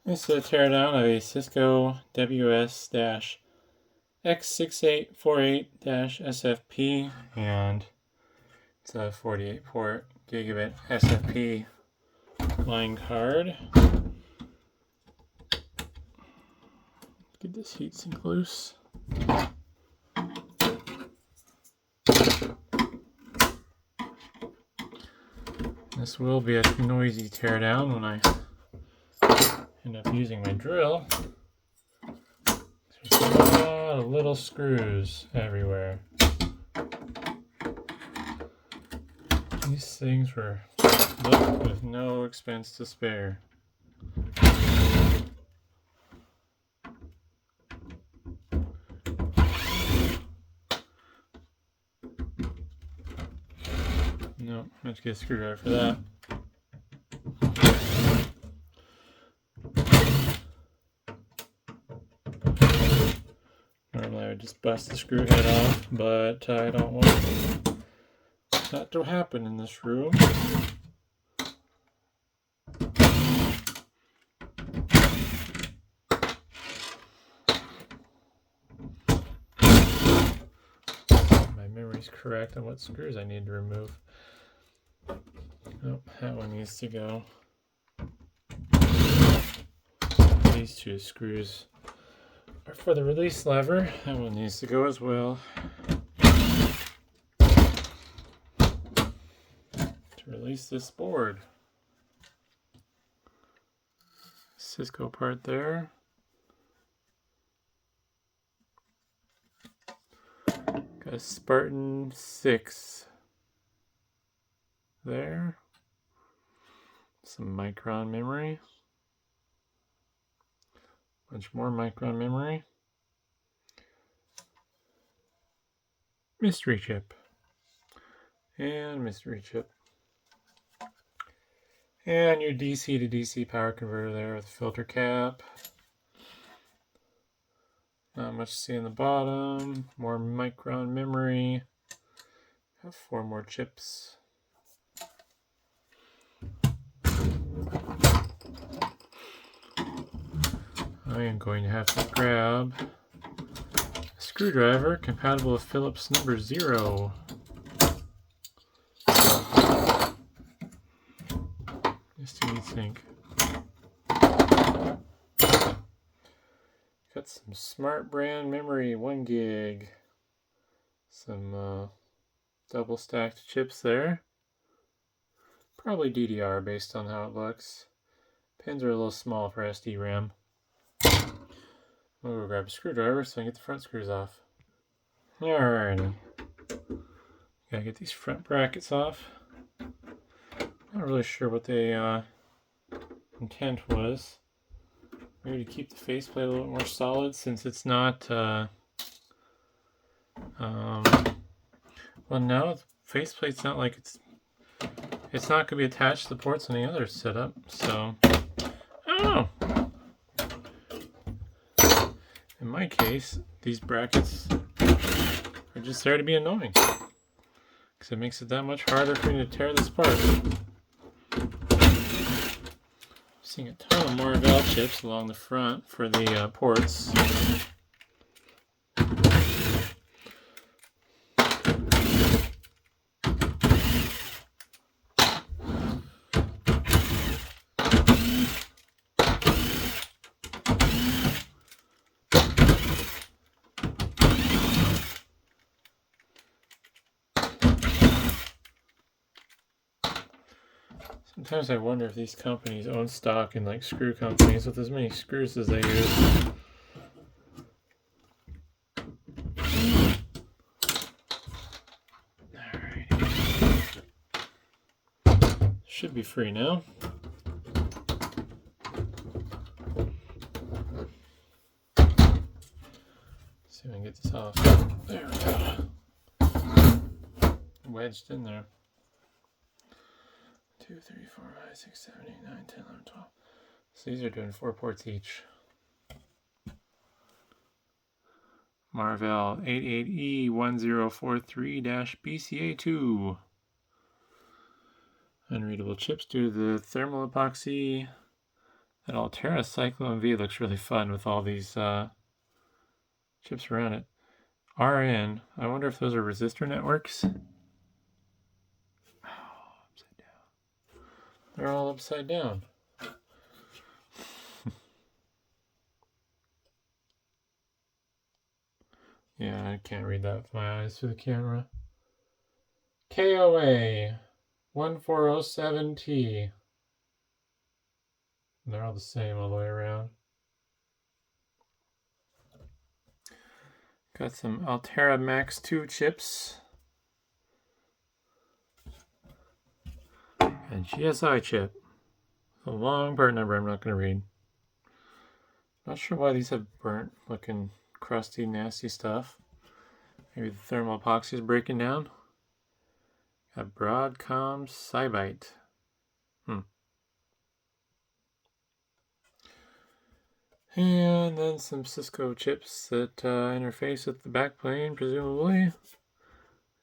This is a teardown of a Cisco WS-X6848-SFP, and it's a 48-port Gigabit SFP line card. Get this heatsink loose. This will be a noisy teardown when I end up using my drill. There's a lot of little screws everywhere. These things were built with no expense to spare. No, let's get a screwdriver for that. Normally I would just bust the screw head off, but I don't want that to happen in this room. My memory's correct on what screws I need to remove. Nope, that one needs to go. These two screws are for the release lever. That one needs to go as well. To release this board. Cisco part there. Got a Spartan 6 there. Some micron memory. Bunch more micron memory. Mystery chip. And mystery chip. And your DC to DC power converter there with a filter cap. Not much to see in the bottom. More micron memory. Have 4 more chips. I am going to have to grab a screwdriver compatible with Phillips number 0. Just to heatsink. Got some Smart Brand memory, 1 gig. Some double stacked chips there. Probably DDR based on how it looks. Pins are a little small for SD RAM. We'll go grab a screwdriver so I can get the front screws off. Alrighty. Gotta get these front brackets off. Not really sure what the intent was. Maybe to keep the faceplate a little bit more solid since it's not well, no, the faceplate's not like it's not going to be attached to the ports on the other setup, so I don't know. In my case, these brackets are just there to be annoying because it makes it that much harder for me to tear this apart. Seeing a ton of Marvell chips along the front for the ports. Sometimes I wonder if these companies own stock in like screw companies with as many screws as they use. Alrighty. Should be free now. See if I can get this off. There we go. Wedged in there. 2, 3, 4, 5, 6, 7, 8, 9, 10, 11, 12. So these are doing 4 ports each. Marvell 88E1043-BCA2. Unreadable chips due to the thermal epoxy. That Altera Cyclone V looks really fun with all these chips around it. RN, I wonder if those are resistor networks. Oh, upside down. They're all upside down. Yeah, I can't read that with my eyes through the camera. KOA 1407T. They're all the same all the way around. Got some Altera Max 2 chips. And GSI chip. A long part number I'm not going to read. Not sure why these have burnt looking crusty, nasty stuff. Maybe the thermal epoxy is breaking down. Got Broadcom Cybite. And then some Cisco chips that interface with the backplane, presumably.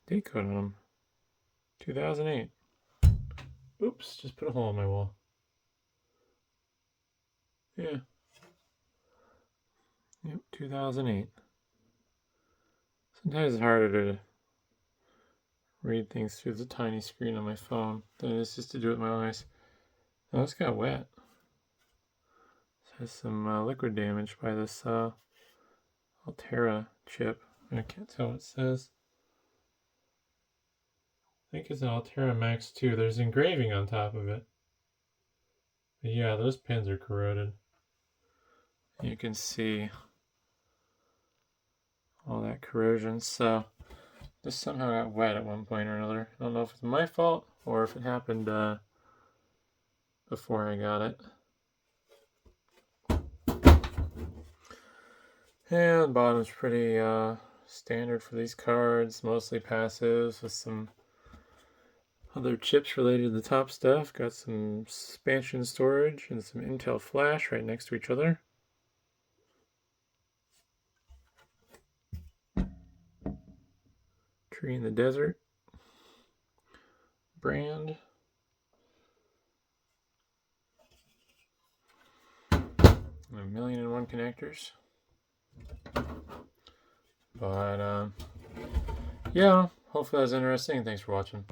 Date code on them. 2008. Oops, just put a hole in my wall. Yeah. Yep, 2008. Sometimes it's harder to read things through the tiny screen on my phone than it is just to do it with my eyes. Oh, this got wet. This has some liquid damage by this Altera chip. I can't tell what it says. I think it's an Altera Max 2. There's engraving on top of it. But yeah, those pins are corroded. You can see all that corrosion. So this somehow got wet at one point or another. I don't know if it's my fault or if it happened before I got it. And the bottom's pretty standard for these cards, mostly passives with some other chips related to the top stuff. Got some expansion storage and some Intel flash right next to each other. Tree in the Desert brand. A 1,000,001 connectors. But yeah, hopefully that was interesting. Thanks for watching.